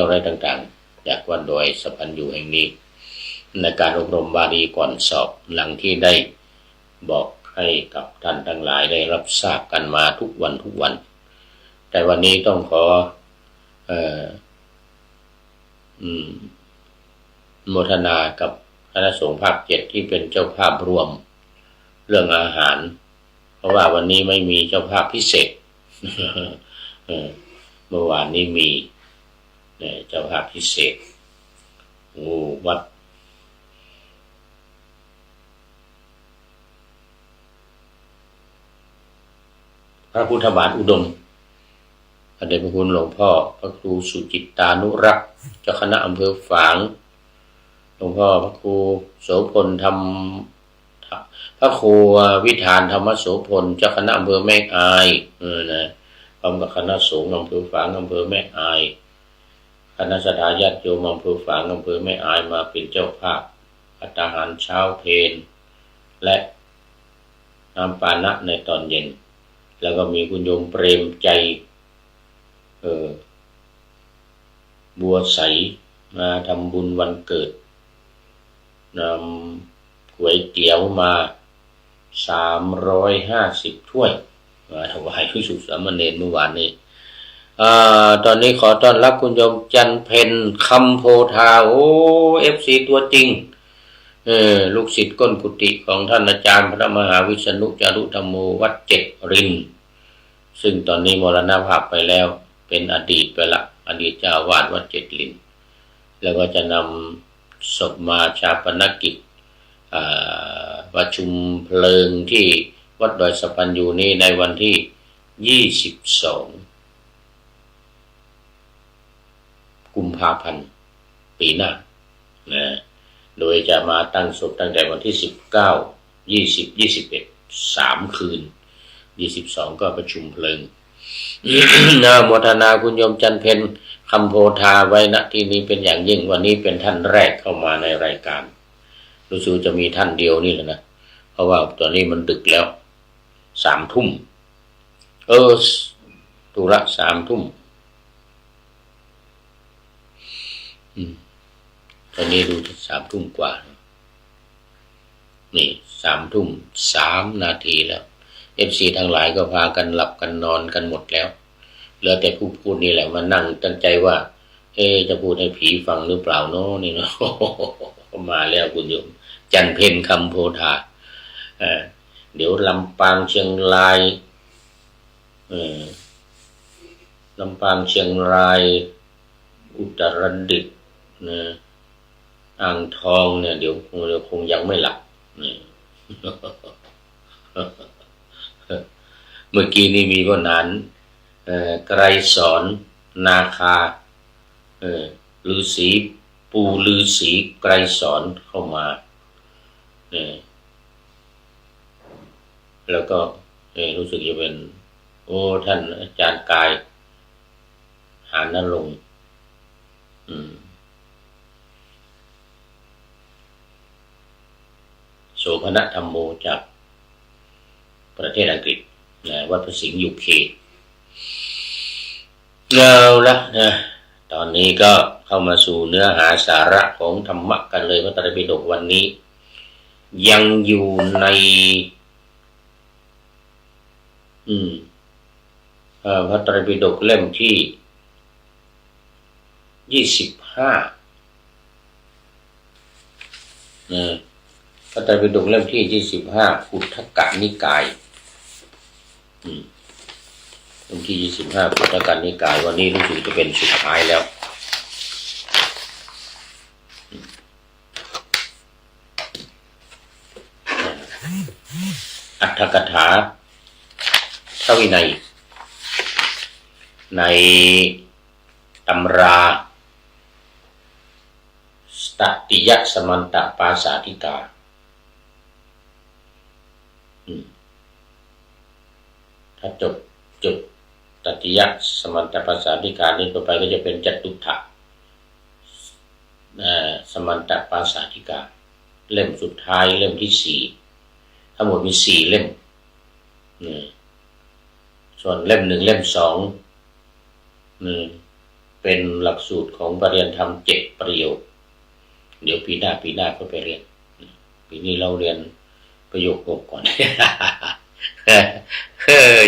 อะไรต่างๆจากวัดดอยสะพันอยู่แห่งนี้ในการอบรมบาลีก่อนสอบหลังที่ได้บอกให้กับท่านทั้งหลายได้รับทราบกันมาทุกวันแต่วันนี้ต้องขอโมทนากับคณะสงฆ์ภาค7ที่เป็นเจ้าภาพรวมเรื่องอาหารเพราะว่าวันนี้ไม่มีเจ้าภาพพิเศษ เมื่อวานนี้มีเจ้าภาพพิเศษวัดพระพุทธบาทอุดมพระเดชพระคุณหลวงพ่อพระครูสุจิตตานุรักษ์เจ้าคณะอำเภอฝางหลวงพ่อพระครูโสพลธรรมพระครูวิธานธรรมโสพลเจ้าคณะอำเภอแม่อายนะพร้อมกับคณะสงฆ์อำเภอฝางอำเภอแม่อายคณะสัตยาญาติโยมอำเภอฝางอำเภอแม่อายมาเป็นเจ้าภาพภัตตาหารเช้าเพลและน้ำปานะในตอนเย็นแล้วก็มีคุณโยมเปรมใจบัวใสมาทำบุญวันเกิดนำก๋วยเตี๋ยวมา350ถ้วยมาถวายภิกษุสามเณรเมื่อวานนี้ตอนนี้ขอต้อนรับคุณโยมจันเพ็ญคำโพธาFC ตัวจริงลูกศิษย์ก้นกุฏิของท่านอาจารย์พระมหาวิษณุจารุธรรมโมวัดเจ็ดรินซึ่งตอนนี้มรณภาพไปแล้วเป็นอดีตไปละอดีตเจ้าวาดวัดเจ็ดรินแล้วก็จะนำศพมาชาปนกิจประชุมเพลิงที่วัดดอยสะพันอยู่นี้ในวันที่22กุมภาพันธ์ปีหน้านะโดยจะมาตั้งศพตั้งแต่วันที่19 20 21 3คืน22ก็ประชุมเพลิงโมทนาคุณโยมจันเพ็ญคำโพธาไว้ณที่นี้เป็นอย่างยิ่งวันนี้เป็นท่านแรกเข้ามาในรายการรู้สึกจะมีท่านเดียวนี่แหละนะเพราะว่าตอนนี้มันดึกแล้ว3 ทุ่มตุละ3 ทุ่มตอนนี้ดู3 ทุ่มกว่านี่3 ทุ่ม 3 นาทีแล้วFC ทั้งหลายก็พากันหลับกันนอนกันหมดแล้วเหลือแต่ผู้พูดนี่แหละมานั่งตั้งใจว่าจะพูดให้ผีฟังหรือเปล่าเนาะนี่เนาะมาแล้วคุณโยมจันเพ็ญคำโพธาเดี๋ยวลำปางเชียงรายลำปางเชียงรายอุตรดิตถ์อ่างทองเนี่ยเดี๋ยวคงยังไม่หลับเมื่อกี้นี้มีคนนั้นไกรสอนนาคาฤาษีปู่ฤาษีไกรสอนเข้ามาแล้วก็รู้สึกจะเป็นท่านอาจารย์กายหานรงค์โสภณธรรมโมจากประเทศอังกฤษวัดพระสิงห์ UK เอาละนะตอนนี้ก็เข้ามาสู่เนื้อหาสาระของธรรมะกันเลยพระไตรปิฎกวันนี้ยังอยู่ในพระไตรปิฎกเล่มที่25พระไตรปิฎกเล่มที่25ขุททกนิกายเล่มที่25ขุททกนิกายวันนี้รู้สึกจะเป็นสุดท้ายแล้วอัตถกถาพระวินัยในตำราตติยสมันตปาสาธิกาถ้าจบตติยสมันตปาสาธิกานี้ต่อไปก็จะเป็นจตุถะสมันตปาสาธิกาเล่มสุดท้ายเล่มที่4ทั้งหมดมี4 เล่มส่วนเล่ม1เล่ม2เป็น เป็นหลักสูตรของปริญญาธรรม7 ประโยคเดี๋ยวปีหน้าก็ไปเรียนปีนี้เราเรียนประโยค6ก่อน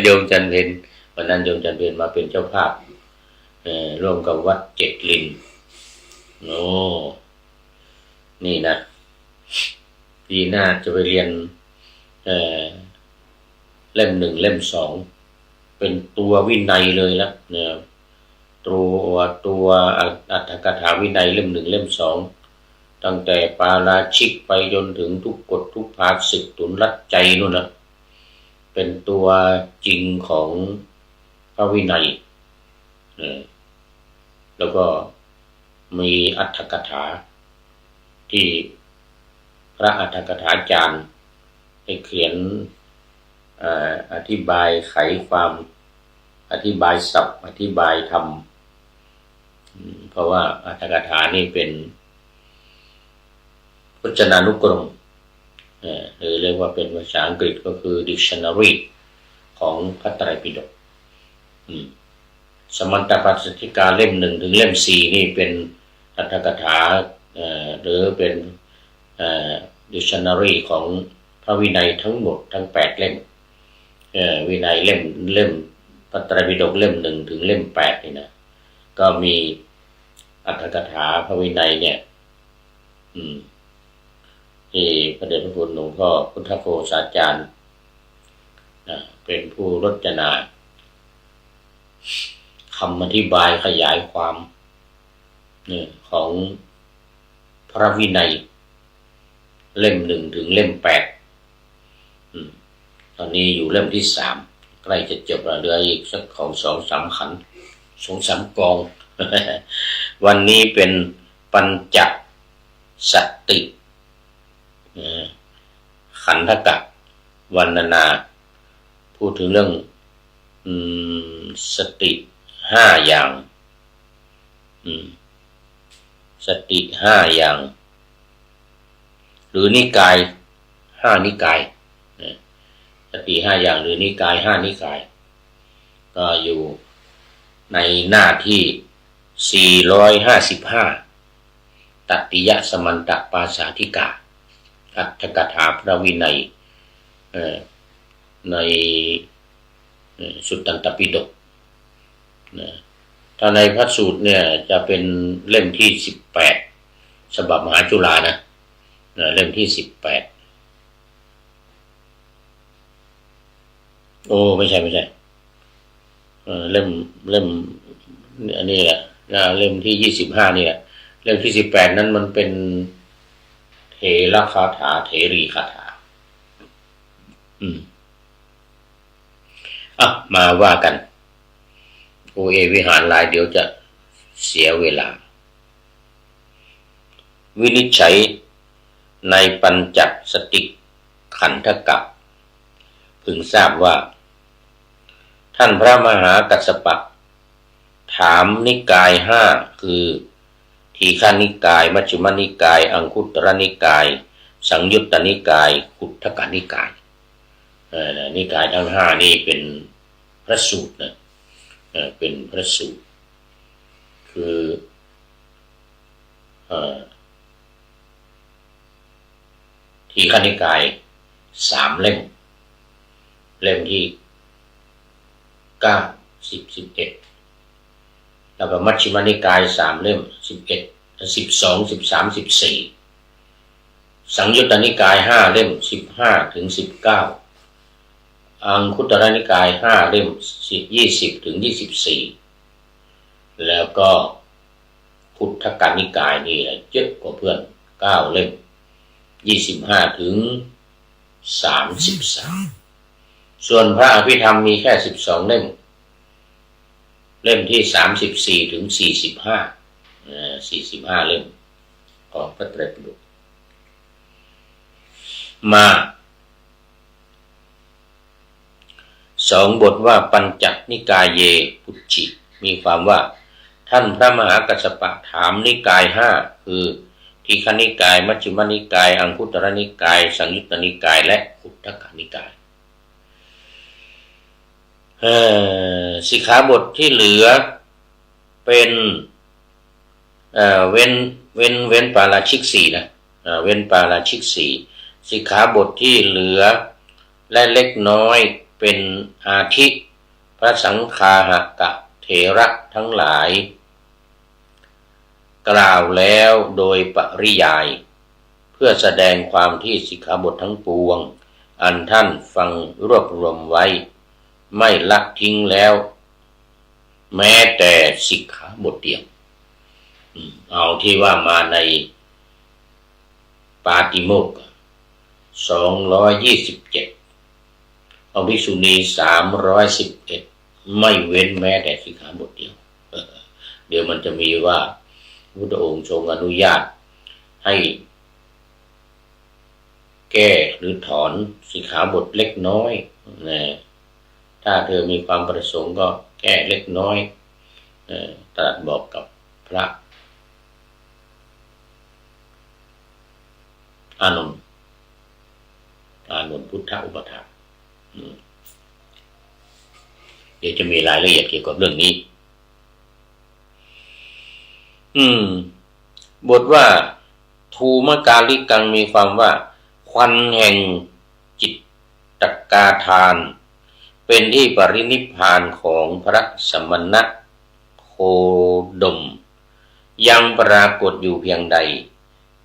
โยมจันเพ็ญวันนั้นโยมจันเพ็ญมาเป็นเจ้าภาพร่วมกับวัด7 ลินโอ้นี่นะปีหน้าจะไปเรียนเล่ม 1 เล่ม 2เป็นตัววินัยเลยละเนี่ยตัวอรรถกถาวินัยเล่ม 1 เล่ม 2ตั้งแต่ปาราชิกไปจนถึงทุกกฎทุกภาสิกตุนรัดใจนู่นนะเป็นตัวจริงของพระวินัยแล้วก็มีอรรถกถาที่พระอรรถกถาจารย์ได้เขียนอธิบายไขความอธิบายศัพท์อธิบายธรรมเพราะว่าอรรถกถานี่เป็นพจนานุกรมหรือเรียกว่าเป็นภาษาอังกฤษก็คือ dictionary ของพระไตรปิฎกสมัตตปัสสติกาเล่ม 1 ถึงเล่ม 4นี่เป็นอรรถกถาหรือเป็นdictionary ของพระวินัยทั้งหมดทั้ง8 เล่มวินัยเล่มพระไตรปิฎกเล่ม 1 ถึงเล่ม 8นี่นะก็มีอรรถกถาพระวินัยเนี่ยที่พระเดชพระคุณหลวงพ่อพุทธโฆษาจารย์เป็นผู้รจนาคำอธิบายขยายความของพระวินัยเล่ม 1 ถึงเล่ม 8ตอนนี้อยู่เล่มที่ 3ใกล้จะจบแล้วเหลืออีกสักของ 2-3 ขันธ์ 2-3 กอง วันนี้เป็นปัญจสติขันธกะวรรณนาพูดถึงเรื่องสติ5 อย่างสติ5 อย่างหรือนิกาย5 นิกายสติ5 อย่างหรือนิกาย5 นิกายก็อยู่ในหน้าที่455ตัตติยสมันตปาสาธิกาอรรถกถาพระวินัยในสุตตันตปิฎกถ้าในพระสูตรเนี่ยจะเป็นเล่มที่18ฉบับมหาจุฬานะเล่มที่18โอ้ไม่ใช่เล่มอันนี้แหละเล่มที่25นี่แหละเล่มที่18นั้นมันเป็นเถรคาถาเถรีคาถามาว่ากันโอเอวิหารลายเดี๋ยวจะเสียเวลาวินิจฉัยในปัญจสติขันธกะพึงทราบว่าท่านพระมหากัสสปะถามนิกาย5คือทีฆนิกายมัชฌิมนิกายอังคุตรนิกายสังยุตตนิกายขุททกนิกายนิกายทั้ง5นี้เป็นพระสูตรนะเป็นพระสูตรคือทีฆนิกาย3 เล่มที่9 10 11แล้วก็มัชฌิมนิกาย3 เล่ม11 12 13 14สังยุตตนิกาย5 เล่ม15 ถึง 19อังคุตรนิกาย5 เล่ม20 ถึง 24แล้วก็ขุททกนิกายนี่แหละเยอะกว่าเพื่อน9 เล่ม25 ถึง 33ส่วนพระอภิธรรมมีแค่12 เล่มที่34 ถึง 45เล่มของพระไตรปิฎกมา2 บทว่าปัญจนิกายเยปุจฉิมีความว่าท่านพระมหากัสสปะถามนิกาย5คือทีฆนิกายมัชฌิมนิกายอังคุตรนิกายสังยุตตนิกายและขุททกนิกายสิกขาบทที่เหลือเป็น เว้นปาราชิก4นะเว้นปาราชิก4สิกขาบทที่เหลือและเล็กน้อยเป็นอาทิพระสังฆาหกะเถระทั้งหลายกล่าวแล้วโดยปริยายเพื่อแสดงความที่สิกขาบททั้งปวงอันท่านฟังรวบรวมไว้ไม่ละทิ้งแล้วแม้แต่สิกขาบทเดียวเอาที่ว่ามาในปาติโมกข์227เอาภิกษุณี311ไม่เว้นแม้แต่สิกขาบทเดียวเดี๋ยวมันจะมีว่าพุทธองค์ทรงอนุญาตให้แก้หรือถอนสิกขาบทเล็กน้อยนะถ้าเธอมีความประสงค์ก็แก้เล็กน้อยตรัสบอกกับพระอานนท์พุทธอุปถากเดี๋ยวจะมีรายละเอียดเกี่ยวกับเรื่องนี้บทว่าทูมกาลิกังมีความว่าควันแห่งจิตตกาทานเป็นที่ปรินิพพานของพระสมณะโคดมยังปรากฏอยู่เพียงใด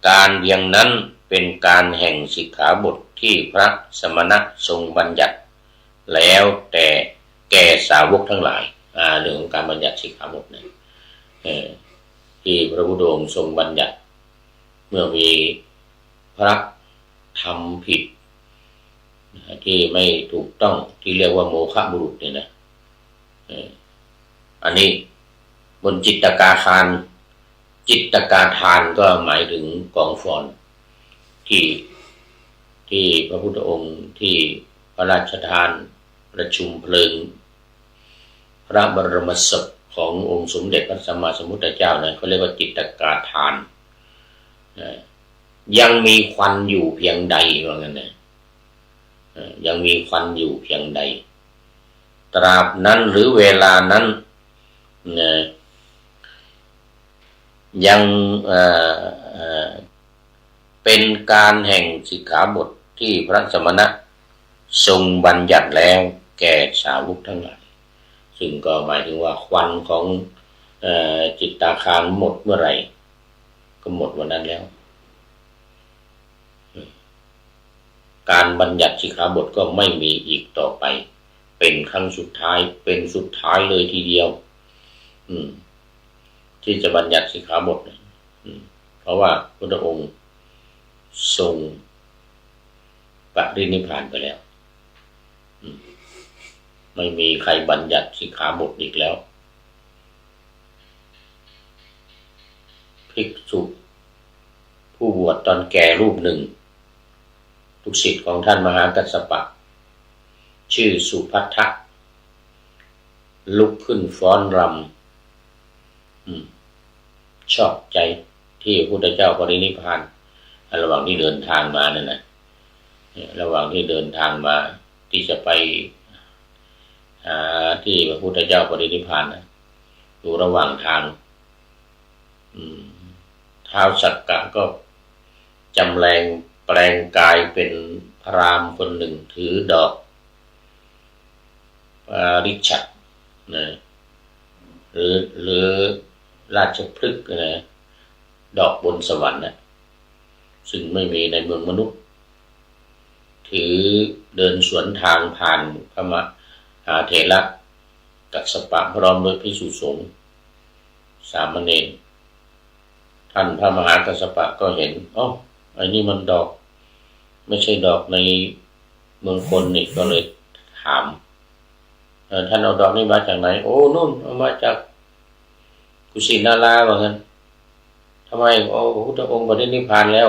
การเพียงนั้นเป็นการแห่งสิกขาบทที่พระสมณะทรงบัญญัติแล้วแต่แก่สาวกทั้งหลายเรื่องของการบัญญัติสิกขาบทเนี่ยที่พระพุทธองค์ทรงบัญญัติเมื่อมีพระทำผิดที่ไม่ถูกต้องที่เรียกว่าโมฆะบุรุษเนี่ยนะอันนี้บนจิตตกาทานก็หมายถึงกองฟอนที่พระพุทธองค์ที่พระราชทานประชุมเพลิงพระบรมศพขององค์สมเด็จพระสัมมาสัมพุทธเจ้าเนี่ยเขาเรียกว่าจิตตกาทานยังมีควันอยู่เพียงใดว่างั้นนะยังมีควันอยู่เพียงใดตราบนั้นหรือเวลานั้นยังเป็นการแห่งสิกขาบทที่พระสมณะทรงบัญญัติแล้วแก่สาวกทั้งหลายซึ่งก็หมายถึงว่าควันของจิตตาคารหมดเมื่อไหร่ก็หมดวันนั้นแล้วการบัญญัติสิกขาบทก็ไม่มีอีกต่อไปเป็นครั้งสุดท้ายเป็นสุดท้ายเลยทีเดียวที่จะบัญญัติสิกขาบทเพราะว่าพระองค์ทรงปรินิพพานไปแล้วไม่มีใครบัญญัติสิกขาบทอีกแล้วภิกษุผู้บวชตอนแก่รูปหนึ่งลูกศิษย์ของท่านมหากัสสปะชื่อสุภัททะลุกขึ้นฟ้อนรำชอบใจที่พระพุทธเจ้าปรินิพพานระหว่างที่เดินทางมานั่นนะระหว่างที่เดินทางมาที่จะไปที่พระพุทธเจ้าปรินิพพานอยู่ระหว่างทางท้าวสักกะก็จำแรงแปลงกายเป็นพราหมณ์คนหนึ่งถือดอกปาริชัตนะหรือราชพฤกษ์นะดอกบนสวรรค์นะซึ่งไม่มีในเมืองมนุษย์ถือเดินสวนทางผ่านพระมหาเถระกัสสปะพร้อมด้วยภิกษุสงฆ์สามเณรท่านพระมหากัสสปะก็เห็นอันนี้มันดอกไม่ใช่ดอกในเมืองคนนี่ก็เลยถามท่านเอาดอกนี้มาจากไหนโอ้นู่นเอามาจากกุสินาราว่างั้นทำไมพระพุทธองค์ปรินิพพานแล้ว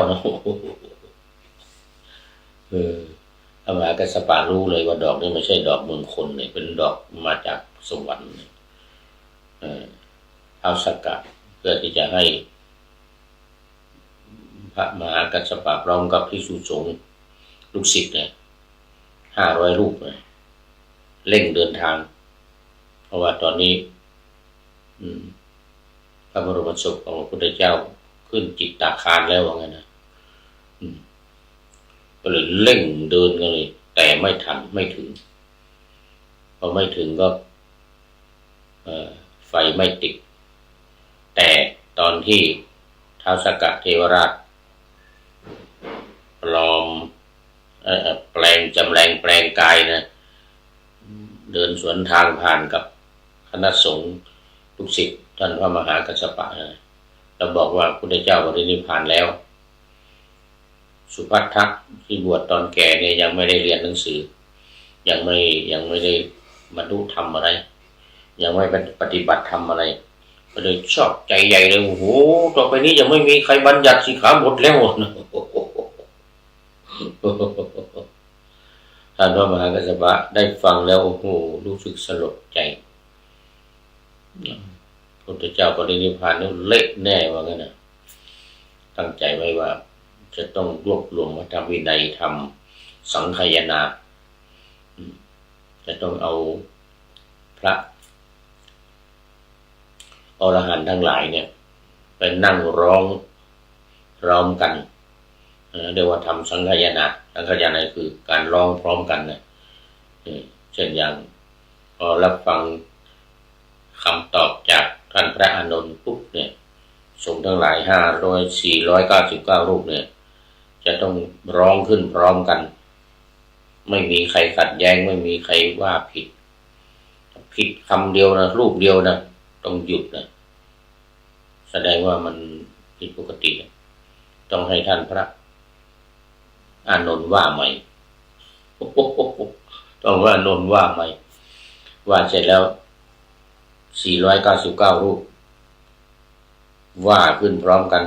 พระมหากัสสปะรู้เลยว่าดอกนี้ไม่ใช่ดอกเมืองคนเนี่ยเป็นดอกมาจากสวรรค์ท้าวสักกะเพื่อที่จะให้พระมหากัสสปะพร้อมกับภิกษุสงฆ์ลูกศิษย์เนี่ย500 รูปเลยเร่งเดินทางเพราะว่าตอนนี้พ ระบรมศพของพระพุทธเจ้าขึ้นจิตตาคารแล้วว่างั้นนะก็เลยเร่งเดินกันเลยแต่ไม่ทันไม่ถึงพอไม่ถึงก็ไฟไม่ติดแต่ตอนที่ท้าวสักกะเทวราชปลอมแปลงจำแรงแปลงกายนะเดินสวนทางผ่านกับคณะสงฆ์ลูกศิษย์ท่านพระมหากัสสปะนะแล้วบอกว่าพุทธเจ้าปรินิพพานแล้วสุภัททะที่บวชตอนแก่เนี่ยยังไม่ได้เรียนหนังสือยังไม่ได้บรรลุธรรมอะไรยังไม่ปฏิบัติธรรมอะไรก็เลยชอบใจใหญ่เลยโอ้โหต่อไปนี้ยังไม่มีใครบัญญัติสิกขาบทแล้วท่านพระมหากัสสปะได้ฟังแล้วโอ้โหรู้สึกสลดใจพระพุทธเจ้าปรินิพพานนี่เละแน่ว่างั้นนะตั้งใจไว้ว่าจะต้องรวบรวมพระธรรมวินัยทำสังคายนาจะต้องเอาพระอรหันต์ทั้งหลายเนี่ยไปนั่งร้องกันเรียกว่าทำสังคายนาสังคายนาคือการร้องพร้อมกันนะเช่นอย่างพอรับฟังคำตอบจากท่านพระอานนท์ปุ๊บเนี่ยสงฆ์ทั้งหลาย499รูปเนี่ยจะต้องร้องขึ้นพร้อมกันไม่มีใครขัดแย้งไม่มีใครว่าผิดคำเดียวนะรูปเดียวนะต้องหยุดนะแสดงว่ามันผิดปกติต้องให้ท่านพระอานนท์ว่าใหม่ต้องว่าอานนท์ว่าใหม่ว่าเสร็จแล้ว499รูปว่าขึ้นพร้อมกั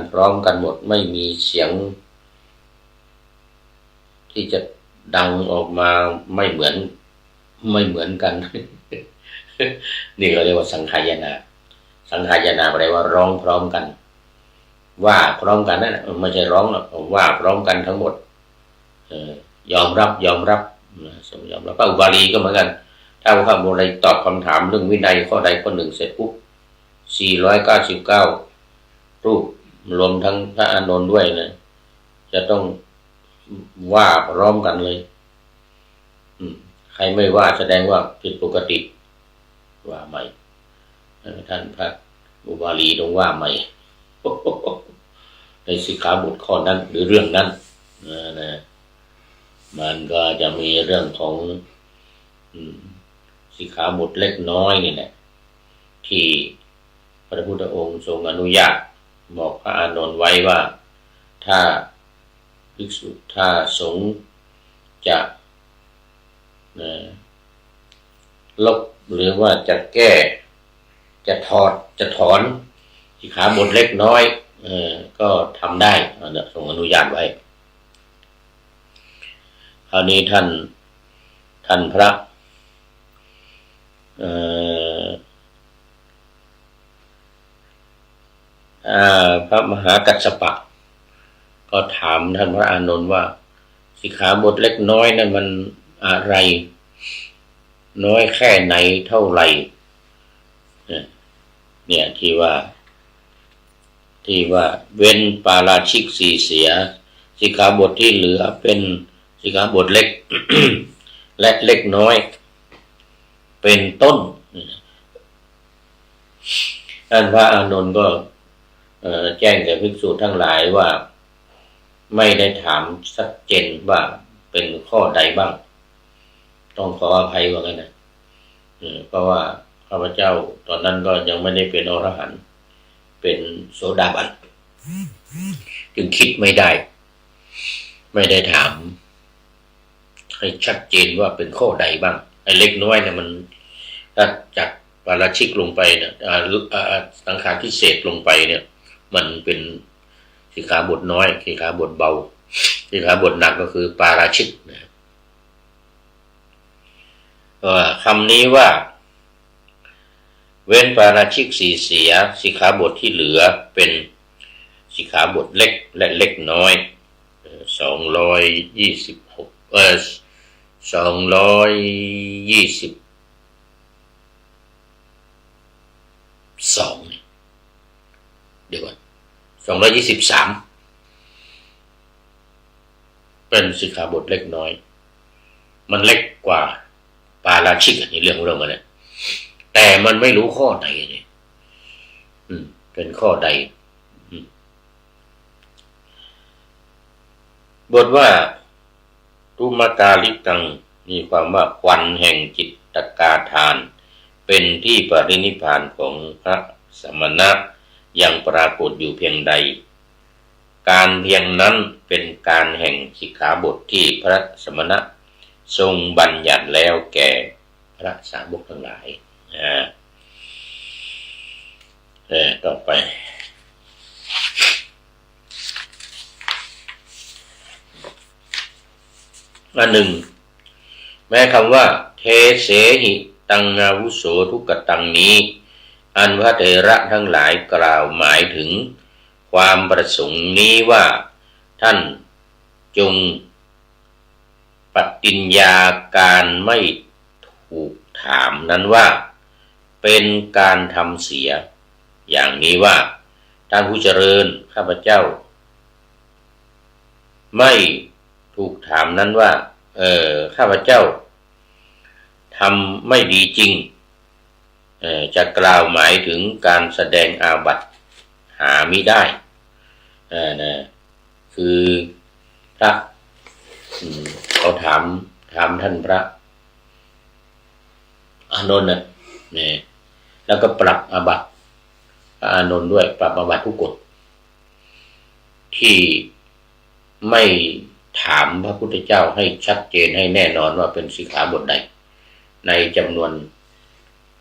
นหมดไม่มีเสียงที่จะดังออกมาไม่เหมือนกัน นี่เราเรียกว่าสังคายนาสังคายนาแปลว่าร้องพร้อมกันว่าพร้อมกันนั่นไม่ใช่ร้องหรอกว่าพร้อมกันทั้งหมดยอมรับสมยอมรับพระอุบาลีก็เหมือนกันถ้าพระอุบาลีตอบคำถามเรื่องวินัยข้อใดข้อหนึ่งเสร็จปุ๊บ499รูปรวมทั้งพระอานนท์ด้วยนะจะต้องว่าพร้อมกันเลยใครไม่ว่าแสดงว่าผิดปกติว่าใหม่ท่านพระอุบาลีต้องว่าใหม่ในสิกขาบทข้อนั้นหรือเรื่องนั้นนะมันก็จะมีเรื่องของสิกขาบทเล็กน้อยนี่แหละที่พระพุทธองค์ทรงอนุญาตบอกพระอานนท์ไว้ว่าถ้าภิกษุถ้าสงฆ์จะลบหรือว่าจะแก้จะถอนสิกขาบทเล็กน้อยก็ทำได้ทรงอนุญาตไว้คราวนี้ท่านพระพระมหากัสสปะก็ถามท่านพระอานนท์ว่าสิกขาบทเล็กน้อยนั้นมันอะไรน้อยแค่ไหนเท่าไหร่เนี่ยที่ว่าเว้นปาราชิกสี่เสียสิกขาบทที่เหลือเป็นสิกขาบทเล็ก และเล็กน้อยเป็นต้นท่านพระอานนท์ก็แจ้งแก่ภิกษุทั้งหลายว่าไม่ได้ถามชัดเจนว่าเป็นข้อใดบ้างต้องขออภัยว่างั้นนะเพราะว่าข้าพเจ้าตอนนั้นก็ยังไม่ได้เป็นอรหันต์เป็นโสดาบันจึงคิดไม่ได้ถามให้ชัดเจนว่าเป็นข้อใดบ้างไอ้เล็กน้อยเนี่ยมันถ้าจากปาราชิกลงไปเนี่ยสังขารพิเศษลงไปเนี่ยมันเป็นสิกขาบทน้อยสิกขาบทเบาสิกขาบทหนักก็คือปาราชิกนะคำนี้ว่าเว้นปาราชิกสี่เสียสิกขาบทที่เหลือเป็นสิกขาบทเล็กและเล็กน้อย222 เดี๋ยวก่อน223เป็นสิกขาบทเล็กน้อยมันเล็กกว่าปาราชิกอันนี้เรื่องมันเนี่ยแต่มันไม่รู้ข้อไหนเนี่ยเป็นข้อใดบทว่าตุมกาลิกังมีความว่าควันแห่งจิตตกาทานเป็นที่ปรินิพพานของพระสมณะยังปรากฏอยู่เพียงใดการเพียงนั้นเป็นการแห่งสิกขาบทที่พระสมณะทรงบัญญัติแล้วแก่พระสาวกทั้งหลายต่อไปอันหนึ่งแม้คำว่าเทเสหิตังอาวุโสทุกตังนี้อันพระเถระทั้งหลายกล่าวหมายถึงความประสงค์นี้ว่าท่านจงปฏิญญาการไม่ถูกถามนั้นว่าเป็นการทำเสียอย่างนี้ว่าท่านผู้เจริญข้าพเจ้าไม่ถูกถามนั้นว่าข้าพเจ้าทำไม่ดีจริงจะกล่าวหมายถึงการแสดงอาบัติหามิได้นะคือพระเขาถามท่านพระอานนท์เนี่ยแล้วก็ปรับอาบัติพระอานนท์ด้วยปรับอาบัติทุกกฎที่ไม่ถามพระพุทธเจ้าให้ชัดเจนให้แน่นอนว่าเป็นสิกขาบทใดในจำนวน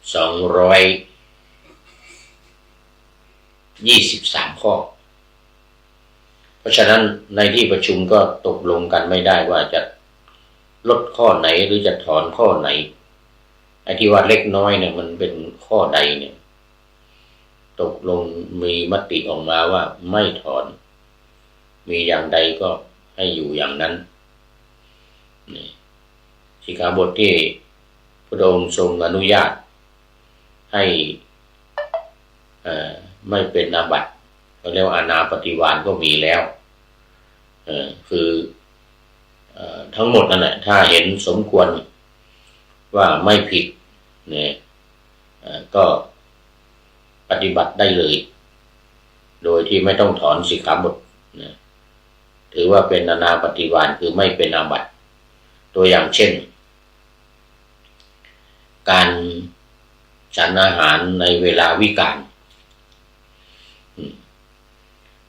223ข้อเพราะฉะนั้นในที่ประชุมก็ตกลงกันไม่ได้ว่าจะลดข้อไหนหรือจะถอนข้อไหนไอ้ที่ว่าเล็กน้อยเนี่ยมันเป็นข้อใดเนี่ยตกลงมีมติออกมาว่าไม่ถอนมีอย่างใดก็ให้อยู่อย่างนั้นนี่สิกขาบทที่พระองค์ทรงอนุญาตให้ไม่เป็นอาบัติเขาเรียกว่าอานาปฏิวานก็มีแล้วคือทั้งหมดนั่นแหละถ้าเห็นสมควรว่าไม่ผิดเนี่ยก็ปฏิบัติได้เลยโดยที่ไม่ต้องถอนสิกขาบทนะถือว่าเป็นอานาปฏิวานคือไม่เป็นอาบัติตัวอย่างเช่นการฉันอาหารในเวลาวิกาล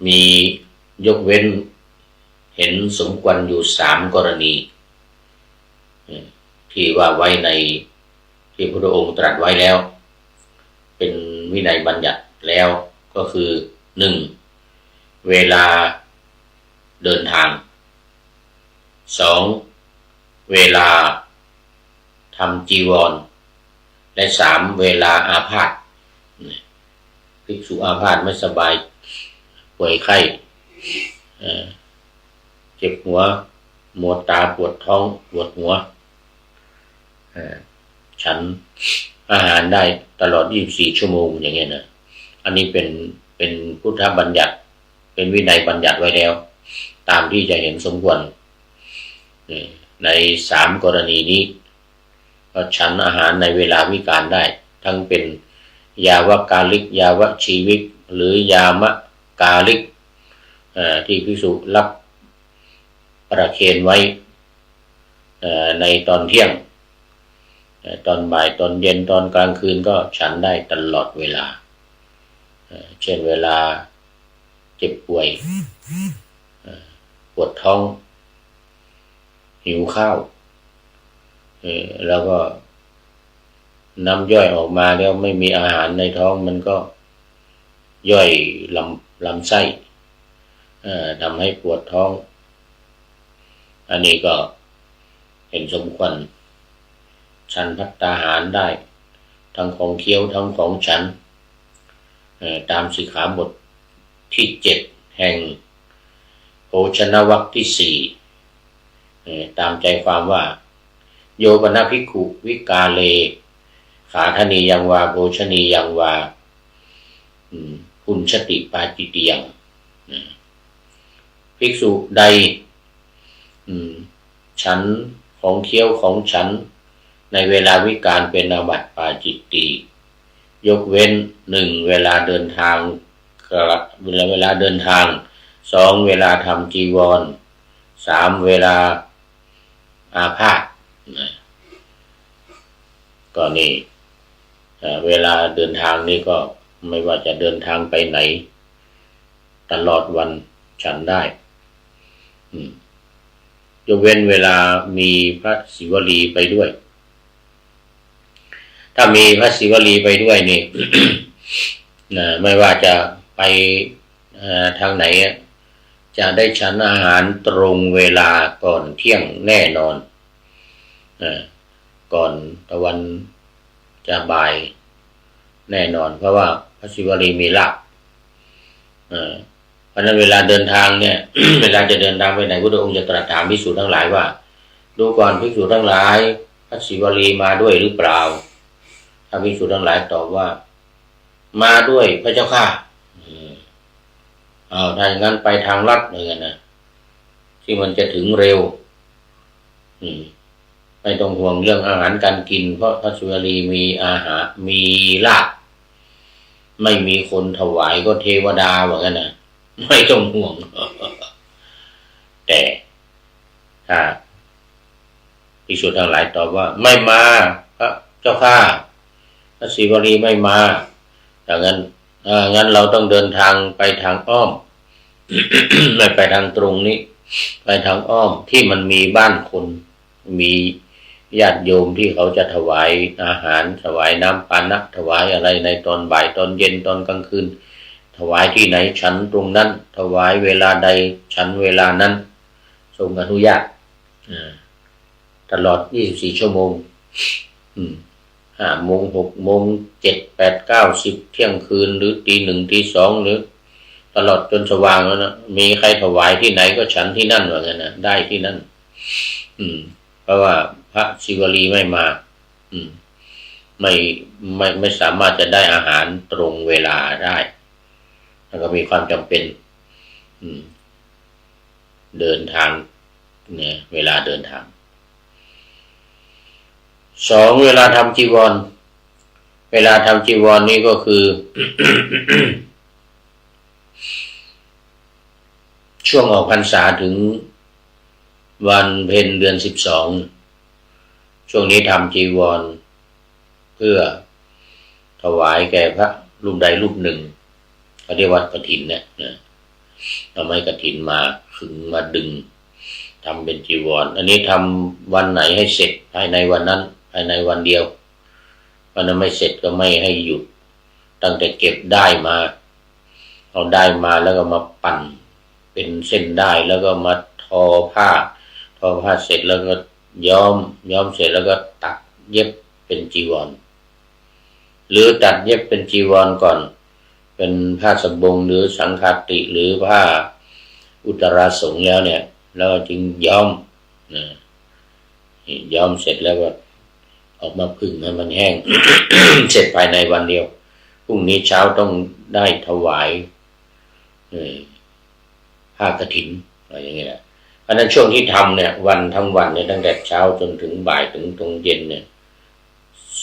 มียกเว้นเห็นสมควรอยู่3 กรณีที่ว่าไว้ในที่พระองค์ตรัสไว้แล้วเป็นวินัยบัญญัติแล้วก็คือ 1. เวลาเดินทาง 2. เวลาทำจีวรและ 3. เวลาอาพาธภิกษุอาพาธไม่สบายป่วยไข้เจ็บหัวปวดตาปวดท้องปวดหัวฉันอาหารได้ตลอด24 ชั่วโมงอย่างเงี้ยนะอันนี้เป็นพุทธบัญญัติเป็นวินัยบัญญัติไว้แล้วตามที่จะเห็นสมควรใน3 กรณีนี้ก็ฉันอาหารในเวลาวิกาลได้ทั้งเป็นยาวกาลิกยาวชีวิกหรือยามกาลิกที่ภิกษุรับประเคนไว้ในตอนเที่ยงตอนบ่ายตอนเย็นตอนกลางคืนก็ฉันได้ตลอดเวลาเช่นเวลาเจ็บป่วยปวดท้องหิวข้าวแล้วก็น้ำย่อยออกมาแล้วไม่มีอาหารในท้องมันก็ย่อยลำไส้ทำให้ปวดท้องอันนี้ก็เห็นสมควรฉันภัตตาหารได้ทั้งของเคี้ยวทั้งของฉันตามสิกขาบทที่7แห่งโภชนวรรคที่4ตามใจความว่าโยปนภิกขุวิกาเลขาธนียังวาโภชนียังวาผู้ ปุญชติปาจิตติยังภิกษุใดฉันของเคี้ยวของฉันในเวลาวิกาลเป็นอาบัติปาจิตติยกเว้น1เวลาเดินทางเวลาเดินทาง2เวลาทำจีวร3เวลาอาพาธก็นี่เวลาเดินทางนี่ก็ไม่ว่าจะเดินทางไปไหนตลอดวันฉันได้ยกเว้นเวลามีพระศิวลีไปด้วยถ้ามีพระศิวลีไปด้วยนี่ ไม่ว่าจะไปทางไหนจะได้ฉันอาหารตรงเวลาก่อนเที่ยงแน่นอนก่อนตะวันจะบ่ายแน่นอนเพราะว่าพระศิวลีมีลาภเพราะนั้นเวลาเดินทางเนี่ย เวลาจะเดินทางไปไหนพระองค์จะตรัสถามภิกษุทั้งหลายว่าดูก่อนภิกษุทั้งหลายพระศิวลีมาด้วยหรือเปล่าถ้าภิกษุทั้งหลายตอบว่ามาด้วยพระเจ้าข้าถ้าอย่างนั้นไปทางลัดเลยกันนะที่มันจะถึงเร็วไม่ต้องห่วงเรื่องอาหารการกินเพราะพระศิวลีมีอาหารมีลาภไม่มีคนถวายก็เทวดาเหมือนกันนะไม่ต้องห่วง แต่ถ้าภิกษุทั้งหลายตอบว่าไม่มาพระเจ้าข้าพระศิวลีไม่มาดังนั้นงั้นเราต้องเดินทางไปทางอ้อม ไม่ไปทางตรงนี้ไปทางอ้อมที่มันมีบ้านคนมีญาติโยมที่เขาจะถวายอาหารถวายน้ำปานะถวายอะไรในตอนบ่ายตอนเย็นตอนกลางคืนถวายที่ไหนฉันตรงนั้นถวายเวลาใดฉันเวลานั้นทรงอนุญาตตลอด24ชั่วโมง5 โมง 6 โมง 7 8 9 10เที่ยงคืนหรือตี 1 ตี 2หรือตลอดจนสว่างแล้วนะมีใครถวายที่ไหนก็ฉันที่นั่นว่างั้นนะได้ที่นั่นเพราะว่าพระศิวลีไม่มาไม่สามารถจะได้อาหารตรงเวลาได้แล้วก็มีความจำเป็นเดินทางเนี่ยเวลาเดินทาง2เวลาทำจีวรเวลาทำจีวรนี่ก็คือ ช่วงออกพรรษาถึงวันเพ็ญเดือน12ช่วงนี้ทำจีวรเพื่อถวายแก่พระรูปใดรูปหนึ่งเขาเรียกว่ากฐินเนี่ยเอาไม้กฐินมาขึงมาดึงทำเป็นจีวรอันนี้ทำวันไหนให้เสร็จภายในวันนั้นภายในวันเดียววันนั้นไม่เสร็จก็ไม่ให้หยุดตั้งแต่เก็บได้มาเอาได้มาแล้วก็มาปั่นเป็นเส้นได้แล้วก็มาทอผ้าเสร็จแล้วก็ย้อมเสร็จแล้วก็ตัดเย็บเป็นจีวรหรือตัดเย็บเป็นจีวรก่อนเป็นผ้าสบงหรือสังฆาติหรือผ้าอุตราสงฆ์แล้วเนี่ยแล้วจึงย้อมเสร็จแล้วก็ออกมาผึ่งให้มันแห้ง เสร็จภายในวันเดียวพรุ่งนี้เช้าต้องได้ถวายผ้ากฐินอะไรอย่างเงี้ยเพราะนั้นช่วงที่ทำเนี่ยวันทั้งวันเนี่ยตั้งแต่เช้าจนถึงบ่ายถึงตรงเย็นเนี่ย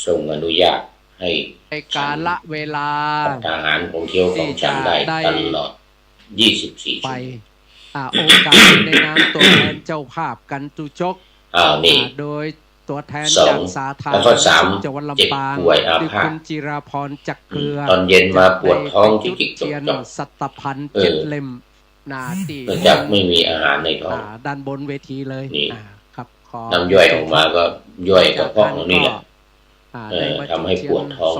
ทรงอนุญาตให้กาลเวลาอาหารของเคี้ยวของฉันได้ตลอด24ชั่วโมงโอกาสในนามตัวแทนเจ้าภาพกันตุจกนี่โดยตัวแทนจากสาธารณสุขจังหวัดลำปางคือคุณจิราพรจักเกลือตอนเย็นมาปวดท้องจิกๆจกสัตพันธ์7 เล่มนาตีจะไม่มีอาหารในท้องด้านบนเวทีเลยครับน้ำย่อยออกมาก็ย่อยกระเพาะตรงนี้แหละทำให้ปวดท้อง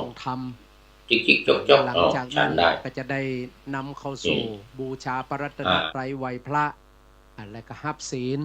จิกๆจกๆหลังจากนั้นก็จะได้นำเข้าสู่บูชาพระรัตนตรัยไหว้พระและก็หับศีล